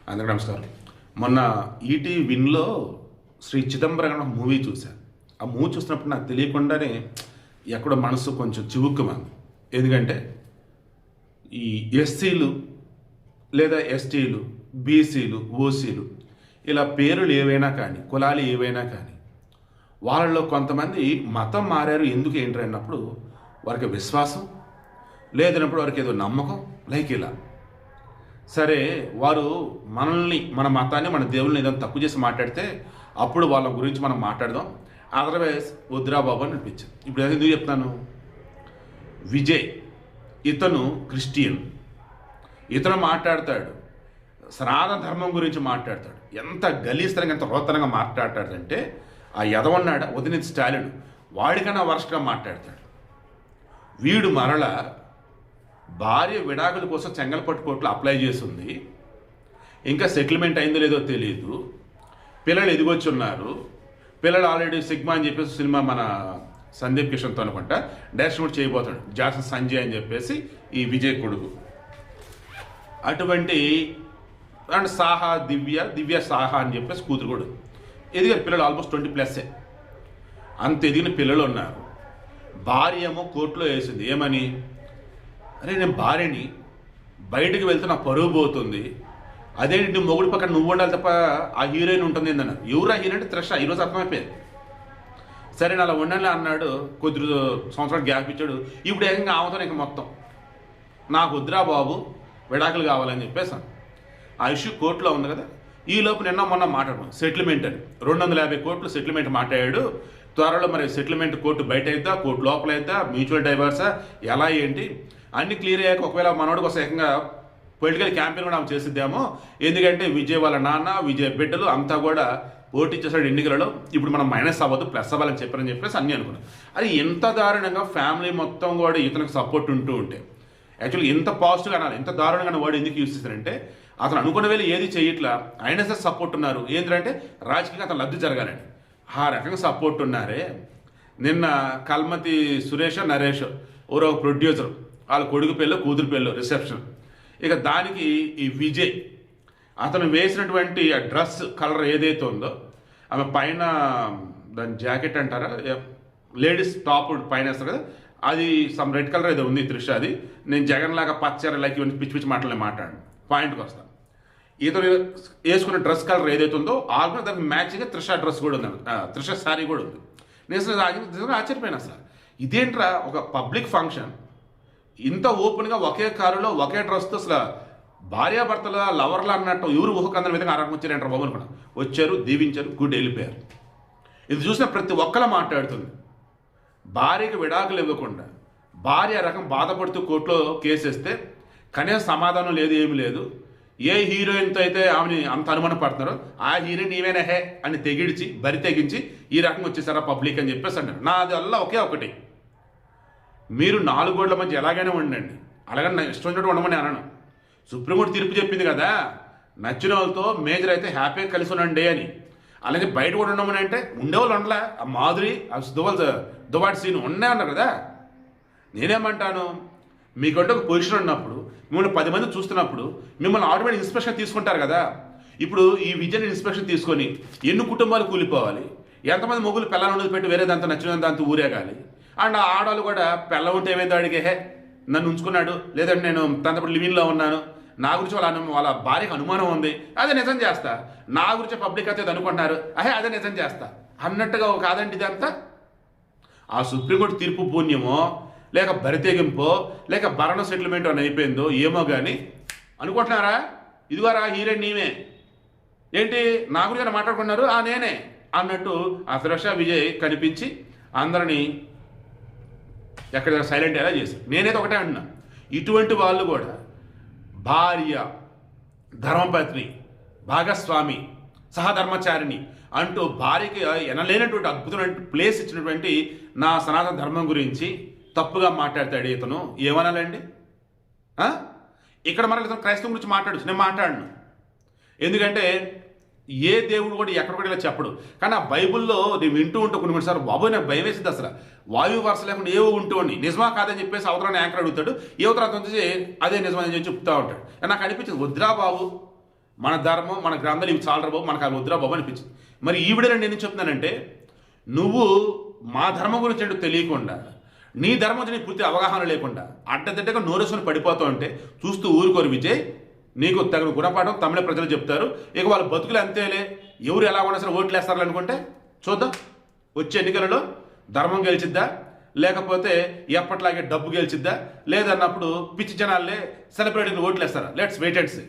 అందరికీ నమస్కారం. మొన్న ఈటీవీ విన్లో శ్రీ చిదంబరం అనే మూవీ చూశాను. ఆ మూవీ చూసినప్పుడు నాకు తెలియకుండానే ఎక్కడో మనసు కొంచెం చివుక్కుమంది. ఎందుకంటే ఈ ఎస్సీలు లేదా ఎస్టీలు, బీసీలు, ఓసీలు ఇలా పేర్లు ఏవైనా కానీ, కులాలు ఏవైనా కానీ, వాళ్ళలో కొంతమంది మతం మారారు. ఎందుకు ఏంటి అన్నప్పుడు వారికి విశ్వాసం లేదన్నప్పుడు వారికి ఏదో నమ్మకం, లైక్ ఇలా. సరే, వారు మనల్ని, మన మతాన్ని, మన దేవుల్ని ఏదైనా తక్కువ చేసి మాట్లాడితే అప్పుడు వాళ్ళ గురించి మనం మాట్లాడదాం. అదర్వైజ్ వద్దురా బాబు అని అనిపించింది. ఇప్పుడు ఎందుకు చెప్తాను? విజయ్, ఇతను క్రిస్టియన్, ఇతను మాట్లాడతాడు, సనాతన ధర్మం గురించి మాట్లాడతాడు. ఎంత గలీస్తరంగా, ఎంత రోతనంగా మాట్లాడతాడంటే ఆ యదవన్నాడు ఉదయనిధి స్టాలిన్ వాడికన్నా వరస్ట్గా మాట్లాడతాడు. వీడు మరల భార్య విడాకుల కోసం చెంగల్పట్టు కోర్టులో అప్లై చేసింది. ఇంకా సెటిల్మెంట్ అయిందో లేదో తెలియదు. పిల్లలు ఎదిగొచ్చి ఉన్నారు. పిల్లలు ఆల్రెడీ సిగ్మా అని చెప్పేసి సినిమా మన సందీప్ కిషన్తో అనుకుంటా డైరెక్షన్ కూడా చేయబోతాడు, జాసన్ సంజయ్ అని చెప్పేసి ఈ విజయ్ కొడుకు. అటువంటి అండ్ సాహా దివ్య సాహా అని చెప్పేసి కూతురు కూడా ఎదిగారు. పిల్లలు ఆల్మోస్ట్ 20+. అంత ఎదిగిన పిల్లలు ఉన్నారు. భార్య ఏమో కోర్టులో వేసింది ఏమని, అరే నేను భార్యని, బయటకు వెళ్తే నా పరువు పోతుంది, అదేంటి మొగుడు పక్కన నువ్వు ఉండాలి తప్ప ఆ హీరోయిన్ ఉంటుంది ఏందన్నారు. ఎవరు ఆ హీరోయిన్ అంటే త్రిష. ఈరోజు అర్థమైపోయింది. సరే నేను అలా ఉండాలి అన్నాడు. కొద్ది సంవత్సరాలు గ్యాప్ ఇచ్చాడు. ఇప్పుడు ఏకంగా ఆమెతో ఇంకా మొత్తం నాకు వద్దురా బాబు, విడాకులు కావాలని చెప్పేసాను. ఆ ఇష్యూ కోర్టులో ఉంది కదా. ఈ లోపు నిన్న మొన్న మాట్లాడడం సెటిల్మెంట్ అని 250 కోట్లు సెటిల్మెంట్ మాట్లాడాడు. త్వరలో మరి సెటిల్మెంట్ కోర్టు బయట అవుతా, కోర్టు లోపల అవుతా, మ్యూచువల్ డైవర్సా, ఎలా ఏంటి అన్ని క్లియర్ అయ్యాక ఒకవేళ మనోడికి ఒక ఏకంగా పొలిటికల్ క్యాంపెయిన్ కూడా ఆమె చేసిద్దామో. ఎందుకంటే విజయ్ వాళ్ళ నాన్న, విజయ్ బిడ్డలు అంతా కూడా పోటీ చేశాడు ఎన్నికలలో. ఇప్పుడు మనం మైనస్ అవ్వద్దు, ప్లస్ అవ్వాలని చెప్పేసి అన్నీ అనుకున్నాం. అది ఎంత దారుణంగా ఫ్యామిలీ మొత్తం కూడా ఇతనికి సపోర్ట్ ఉంటే, యాక్చువల్గా ఎంత పాజిటివ్గా అనాలి, ఎంత దారుణంగా వాడు ఎందుకు యూజ్ చేశారంటే అతను అనుకున్న వేళ ఏది చేయట్లా, అయినా సరే సపోర్ట్ ఉన్నారు. ఏంటంటే రాజకీయంగా అతను లబ్ధి జరగాలని ఆ రకంగా సపోర్ట్ ఉన్నారే. నిన్న కల్మతి సురేష్, నరేష్ ఎవరో ప్రొడ్యూసర్, వాళ్ళ కొడుకు పెళ్ళి, కూతురు పెళ్ళి రిసెప్షన్. ఇక దానికి ఈ విజయ్ అతను వేసినటువంటి ఆ డ్రెస్ కలర్ ఏదైతే ఉందో, ఆమె పైన దాని జాకెట్ అంటారా, లేడీస్ టాప్ పైన వేస్తారు కదా, అది సమ్ రెడ్ కలర్ ఏదో ఉంది త్రిష. అది నేను జగన్ లాగా పచ్చర లైక్ ఇవన్నీ పిచ్చి పిచ్చి మాట్లాడను. పాయింట్కి వస్తాను. ఇతను వేసుకున్న డ్రెస్ కలర్ ఏదైతే ఉందో ఆల్మోస్ట్ దానికి మ్యాచింగ్గా త్రిష డ్రెస్ కూడా ఉంది, త్రిష శారీ కూడా ఉంది. నేను అసలు ఆశ్చర్యపోయినా సార్, ఇదేంట్రా ఒక పబ్లిక్ ఫంక్షన్ ఇంత ఓపెన్గా ఒకే కారులో ఒకే డ్రెస్తో అసలు భార్యాభర్తల లవర్లు అన్నట్టు ఎవరు ఊహకందని విధంగా ఆరాటం వచ్చారంటారు బాబు అనుకున్నా. వచ్చారు, దీవించారు, గుడ్ వెళ్ళిపోయారు. ఇది చూసిన ప్రతి ఒక్కరు మాట్లాడుతుంది. భార్యకి విడాకులు ఇవ్వకుండా భార్య రకం బాధపడుతూ కోర్టులో కేసేస్తే కనీసం సమాధానం లేదు, ఏమి లేదు. ఏ హీరోయిన్తో అయితే ఆమెని అంత అనుమానం పడుతున్నారో ఆ హీరోయిన్ నీవేనా హే అని బరి తెగించి ఈ రకం వచ్చేసారా పబ్లిక్ అని చెప్పేసి అన్నారు. నాది వల్ల ఒకే ఒకటి, మీరు 4 గోడల మధ్య ఎలాగైనా ఉండండి, అలాగని ఇష్టం వచ్చినట్టు ఉండమని అనను. సుప్రీంకోర్టు తీర్పు చెప్పింది కదా, నచ్చిన వాళ్ళతో మేజర్ అయితే హ్యాపీగా కలిసి ఉండండి అని. అలాగే బయట కూడా ఉండమని అంటే ఉండేవాళ్ళు ఉండలే. ఆ మాధురి, ఆ దువాటి సీన్ ఉండే అన్నారు కదా. నేనేమంటాను, మీకంటే ఒక పొజిషన్ ఉన్నప్పుడు, మిమ్మల్ని 10 మంది చూస్తున్నప్పుడు మిమ్మల్ని ఆటోమేటిక్ ఇన్స్పిరేషన్ తీసుకుంటారు కదా. ఇప్పుడు ఈ విజయని ఇన్స్పిరేషన్ తీసుకొని ఎన్ని కుటుంబాలు కూలిపోవాలి, ఎంతమంది మొగులు పిల్లలు ఉండదు పెట్టి వేరే దాంతో నచ్చిన దాంతో ఊరేగాలి. అండ్ ఆడవాళ్ళు కూడా పిల్ల ఉంటే ఏమైందో అడిగే, హే నన్ను ఉంచుకున్నాడు, లేదంటే నేను తనప్పుడు లివింగ్లో ఉన్నాను, నా గురించి వాళ్ళ భార్యకు అనుమానం ఉంది, అదే నిజం చేస్తా, నా గురించి పబ్లిక్ అయితే అనుకుంటున్నారు, అదే నిజం చేస్తా అన్నట్టుగా కాదండి ఇదంతా. ఆ సుప్రీంకోర్టు తీర్పు పుణ్యమో లేక బరితెగింపో లేక భరణ సెటిల్మెంట్ అని అయిపోయిందో ఏమో కానీ అనుకుంటున్నారా, ఇదిగోరా హీరోయిన్ నీవే ఏంటి నా గురించి మాట్లాడుకున్నారు, నేనే అన్నట్టు ఆ త్రిష విజయ్ కనిపించి అందరినీ ఎక్కడ సైలెంట్ ఎలా చేశారు. నేనైతే ఒకటే అంటున్నా, ఇటువంటి వాళ్ళు కూడా భార్య, ధర్మపత్ని, భాగస్వామి, సహధర్మచారిణి అంటూ భార్యకి ఎనలేనటువంటి అద్భుతమైన ప్లేస్ ఇచ్చినటువంటి నా సనాతన ధర్మం గురించి తప్పుగా మాట్లాడతాడు ఇతను, ఏమనాలండి? ఇక్కడ మరలా ఇతను క్రైస్తవం గురించి మాట్లాడచ్చు, నేను మాట్లాడను. ఎందుకంటే ఏ దేవుడు కూడా ఎక్కడ కూడా ఇలా చెప్పడు. కానీ ఆ బైబిల్లో నేను వింటూ ఉంటే కొన్ని సార్లు బాబు నాకు భయం వేసింది అసలు. వాయు వరుస లేకుండా ఏవో ఉంటూండి నిజమా కాదని చెప్పేసి అవతరాన్ని యాంకర్ అడుగుతాడు, ఏ అవతరాన్ని వచ్చేసి అదే నిజమని చెప్పి చెప్తా ఉంటాడు. నాకు అనిపించింది వద్దురా బాబు, మన ధర్మం మన గ్రంథాలు ఇవి చాలరా బాబు, మనకు అది వద్దురా బాబు అనిపించింది. మరి ఈ విడలో నేను చెప్తున్నానంటే, నువ్వు మా ధర్మం గురించి ఏంటో తెలియకుండా, నీ ధర్మం గురించి నీకు పూర్తి అవగాహన లేకుండా అడ్డదిడ్డగా నోరేసుకొని పడిపోతావు అంటే చూస్తూ ఊరుకోరు విజయ్. నీకు తగిన గుణపాఠం తమిళ ప్రజలు చెప్తారు. ఇక వాళ్ళ బతుకులు అంతేలే, ఎవరు ఎలా ఉన్నా సరే ఓట్లు వేస్తారు అనుకుంటే చూద్దాం వచ్చే ఎన్నికలలో ధర్మం గెలిచిద్దా, లేకపోతే ఎప్పట్లాగే డబ్బు గెలిచిద్దా, లేదన్నప్పుడు పిచ్చి జనాలే సెలబ్రిటీలు ఓట్లు వేస్తారా. Let's wait and see.